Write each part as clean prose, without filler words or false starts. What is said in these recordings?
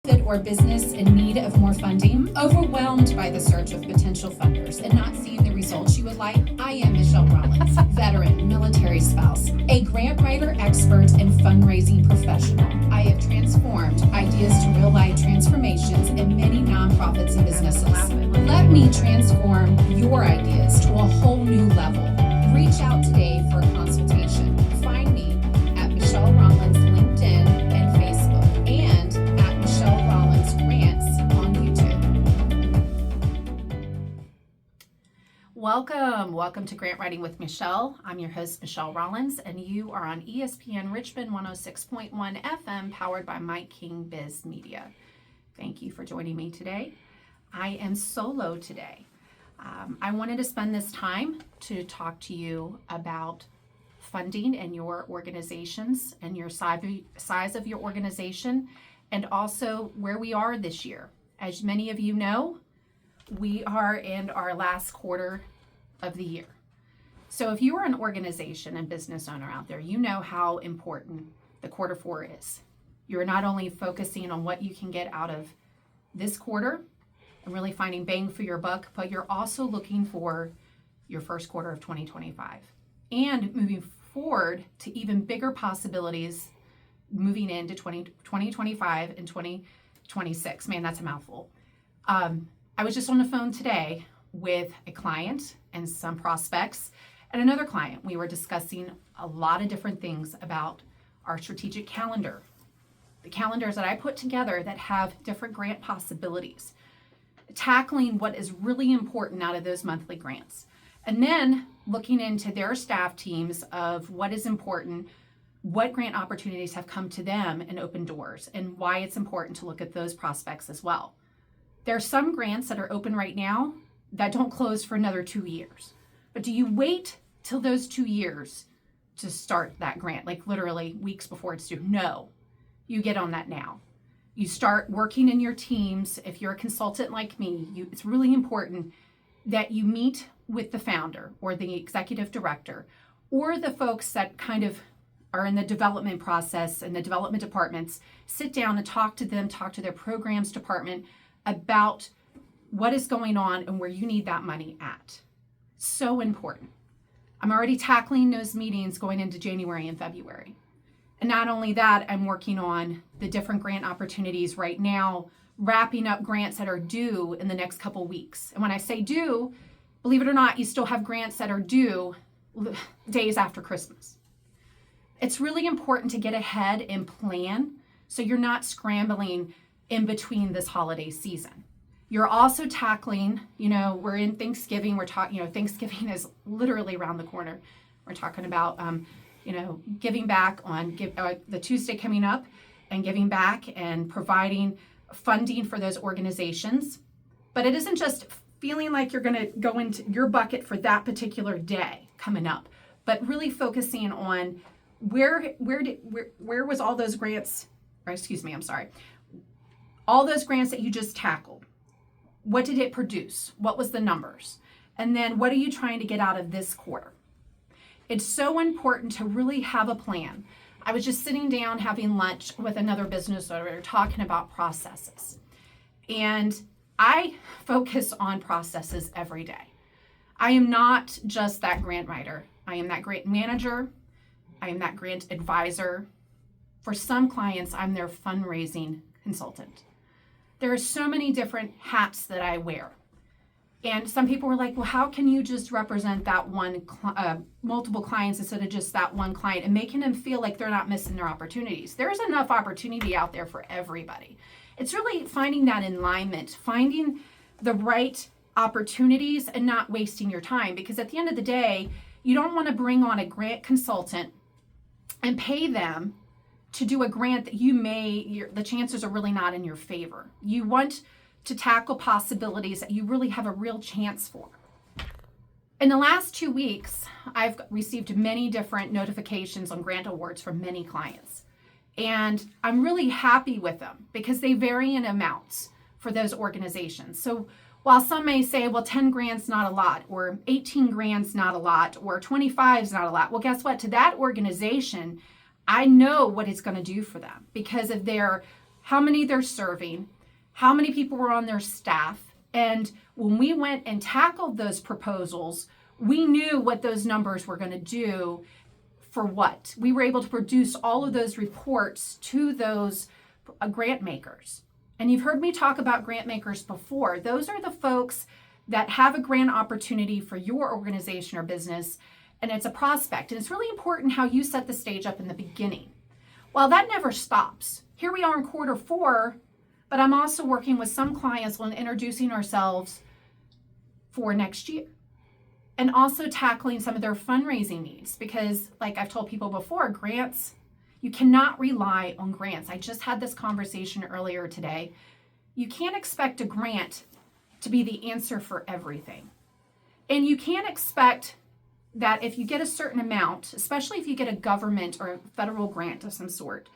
Or business in need of more funding, overwhelmed by the search of potential funders and not seeing the results you would like? I am Michelle Rollins, veteran, military spouse, a grant writer expert and fundraising professional. I have transformed ideas to real life transformations in many nonprofits and businesses. Let me transform your ideas to a whole new level. Reach out today for a consultation. Find me at Michelle Rollins LinkedIn and Facebook, and at Michelle Rollins Grants on YouTube. Welcome to Grant Writing with Michelle. I'm your host, Michelle Rollins, and you are on ESPN Richmond 106.1 FM, powered by Mike King Biz Media. Thank you for joining me today. I am solo today. I wanted to spend this time to talk to you about funding in your organizations and your size of your organization, and also where we are this year. As many of you know, we are in our last quarter of the year. So if you are an organization and business owner out there, you know how important the quarter four is. You're not only focusing on what you can get out of this quarter and really finding bang for your buck, but you're also looking for your first quarter of 2025 and moving forward to even bigger possibilities moving into 2025 and 2026. Man, that's a mouthful. I was just on the phone today with a client and some prospects and another client. We were discussing a lot of different things about our strategic calendar, the calendars that I put together that have different grant possibilities, tackling what is really important out of those monthly grants, and then looking into their staff teams of what is important, what grant opportunities have come to them and open doors, and why it's important to look at those prospects as well. There are some grants that are open right now that don't close for another 2 years. But do you wait till those 2 years to start that grant, like literally weeks before it's due? No, you get on that now. You start working in your teams. If you're a consultant like me, it's really important that you meet with the founder or the executive director or the folks that kind of are in the development process and the development departments. Sit down and talk to them, talk to their programs department about what is going on and where you need that money at. So important. I'm already tackling those meetings going into January and February. And not only that, I'm working on the different grant opportunities right now, wrapping up grants that are due in the next couple weeks. And when I say due, believe it or not, you still have grants that are due days after Christmas. It's really important to get ahead and plan so you're not scrambling in between this holiday season. You're also tackling, we're in Thanksgiving. We're talking, Thanksgiving is literally around the corner. We're talking about, giving back on the Tuesday coming up and giving back and providing funding for those organizations. But it isn't just feeling like you're going to go into your bucket for that particular day coming up, but really focusing on where was all those grants, all those grants that you just tackled. What did it produce? What was the numbers? And then what are you trying to get out of this quarter? It's so important to really have a plan. I was just sitting down having lunch with another business owner talking about processes. And I focus on processes every day. I am not just that grant writer. I am that grant manager. I am that grant advisor. For some clients, I'm their fundraising consultant. There are so many different hats that I wear. And some people were like, well, how can you just represent that one, multiple clients instead of just that one client and making them feel like they're not missing their opportunities? There's enough opportunity out there for everybody. It's really finding that alignment, finding the right opportunities and not wasting your time. Because at the end of the day, you don't want to bring on a grant consultant and pay them to do a grant that the chances are really not in your favor. You want to tackle possibilities that you really have a real chance for. In the last 2 weeks, I've received many different notifications on grant awards from many clients. And I'm really happy with them because they vary in amounts for those organizations. So while some may say, well, 10 grants not a lot, or 18 grants not a lot, or 25 is not a lot, well, guess what? To that organization, I know what it's going to do for them because of their how many they're serving, how many people were on their staff. And when we went and tackled those proposals, we knew what those numbers were going to do for what. We were able to produce all of those reports to those grant makers. And you've heard me talk about grant makers before. Those are the folks that have a grant opportunity for your organization or business, and it's a prospect. And it's really important how you set the stage up in the beginning. Well, that never stops. Here we are in Q4, but I'm also working with some clients on introducing ourselves for next year and also tackling some of their fundraising needs, because like I've told people before, grants, you cannot rely on grants. I just had this conversation earlier today. You can't expect a grant to be the answer for everything. And you can't expect that if you get a certain amount, especially if you get a government or a federal grant of some sort,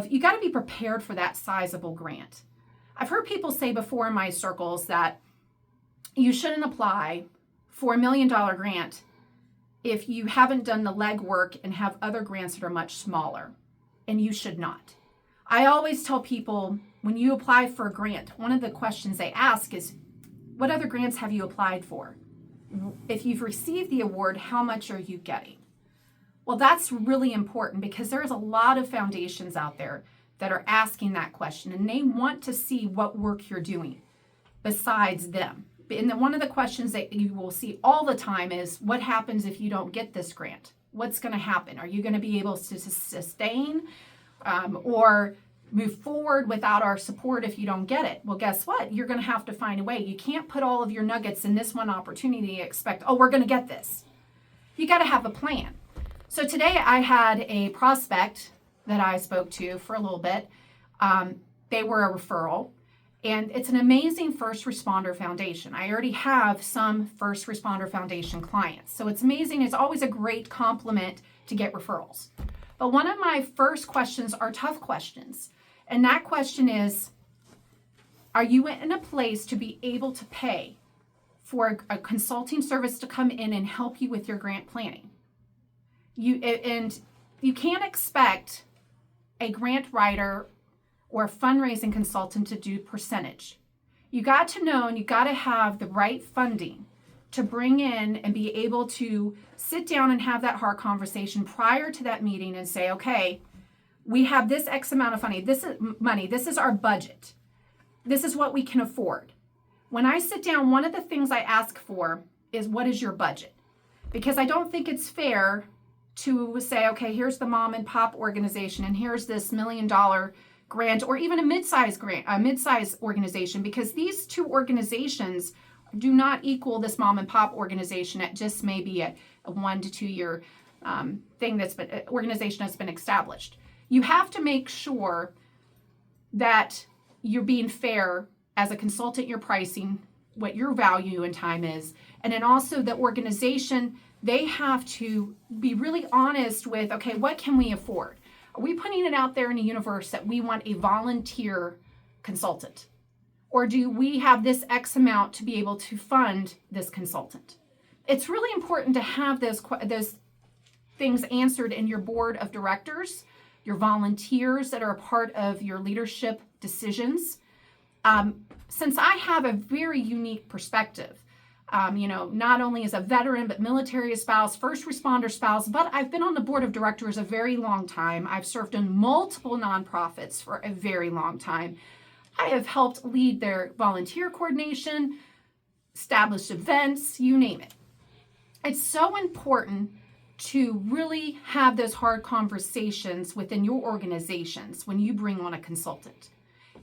you got to be prepared for that sizable grant. I've heard people say before in my circles that you shouldn't apply for $1 million grant if you haven't done the legwork and have other grants that are much smaller, and you should not. I always tell people when you apply for a grant, one of the questions they ask is, what other grants have you applied for? If you've received the award, how much are you getting? Well, that's really important because there's a lot of foundations out there that are asking that question, and they want to see what work you're doing besides them. And one of the questions that you will see all the time is, what happens if you don't get this grant? What's going to happen? Are you going to be able to sustain or move forward without our support if you don't get it? Well, guess what? You're going to have to find a way. You can't put all of your nuggets in this one opportunity and expect, oh, we're going to get this. You got to have a plan. So today I had a prospect that I spoke to for a little bit. They were a referral. And it's an amazing first responder foundation. I already have some first responder foundation clients. So it's amazing. It's always a great compliment to get referrals. But one of my first questions are tough questions. And that question is, are you in a place to be able to pay for a consulting service to come in and help you with your grant planning? You can't expect a grant writer or a fundraising consultant to do percentage. You got to know and you got to have the right funding to bring in and be able to sit down and have that hard conversation prior to that meeting and say, okay, we have this X amount of money. This is our budget. This is what we can afford. When I sit down, one of the things I ask for is, what is your budget? Because I don't think it's fair to say, okay, here's the mom and pop organization and here's this $1 million grant, or even a mid-size grant, a mid-size organization, because these two organizations do not equal this mom and pop organization at just maybe a 1 to 2 year organization that's been established. You have to make sure that you're being fair as a consultant. You're pricing what your value and time is, and then also the organization, they have to be really honest with, okay, what can we afford? Are we putting it out there in the universe that we want a volunteer consultant? Or do we have this X amount to be able to fund this consultant? It's really important to have those things answered in your board of directors, your volunteers that are a part of your leadership decisions. Since I have a very unique perspective, not only as a veteran, but military spouse, first responder spouse, but I've been on the board of directors a very long time. I've served in multiple nonprofits for a very long time. I have helped lead their volunteer coordination, established events, you name it. It's so important to really have those hard conversations within your organizations when you bring on a consultant.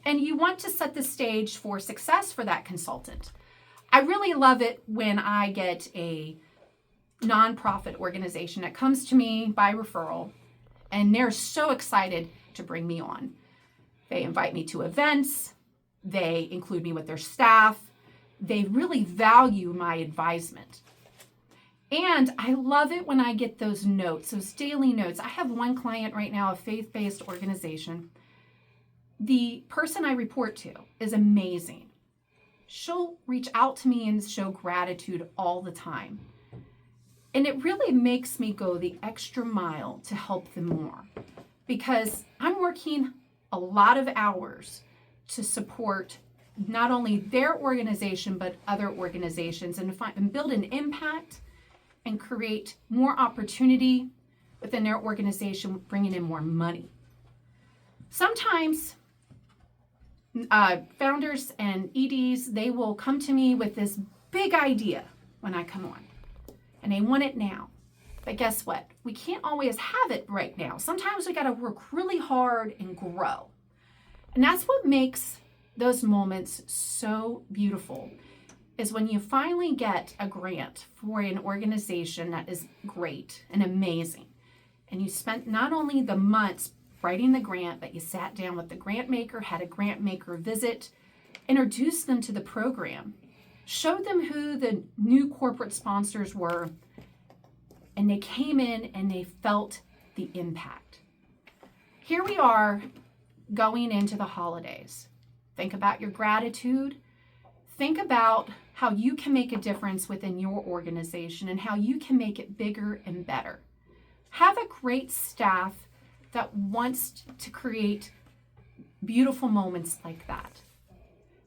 And you want to set the stage for success for that consultant. I really love it when I get a nonprofit organization that comes to me by referral, and they're so excited to bring me on. They invite me to events. They include me with their staff. They really value my advisement. And I love it when I get those notes, those daily notes. I have one client right now, a faith-based organization. The person I report to is amazing. She'll reach out to me and show gratitude all the time. And it really makes me go the extra mile to help them more, because I'm working a lot of hours to support not only their organization, but other organizations and build an impact and create more opportunity within their organization, bringing in more money. Sometimes founders and EDs, they will come to me with this big idea when I come on, and they want it now. But guess what? We can't always have it right now. Sometimes we got to work really hard and grow. And that's what makes those moments so beautiful, is when you finally get a grant for an organization that is great and amazing. And you spent not only the months writing the grant, but you sat down with the grant maker, had a grant maker visit, introduced them to the program, showed them who the new corporate sponsors were, and they came in and they felt the impact. Here we are going into the holidays. Think about your gratitude. Think about how you can make a difference within your organization and how you can make it bigger and better. Have a great staff that wants to create beautiful moments like that.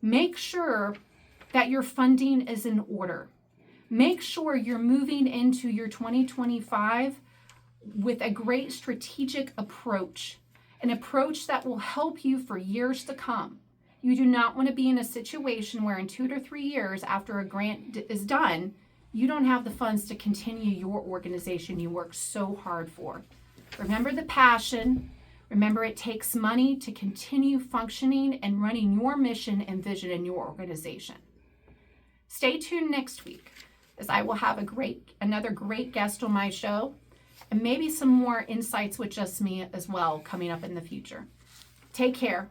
Make sure that your funding is in order. Make sure you're moving into your 2025 with a great strategic approach, an approach that will help you for years to come. You do not want to be in a situation where in 2 to 3 years after a grant is done, you don't have the funds to continue your organization you worked so hard for. Remember the passion. Remember, it takes money to continue functioning and running your mission and vision in your organization. Stay tuned next week, as I will have another great guest on my show, and maybe some more insights with just me as well coming up in the future. Take care.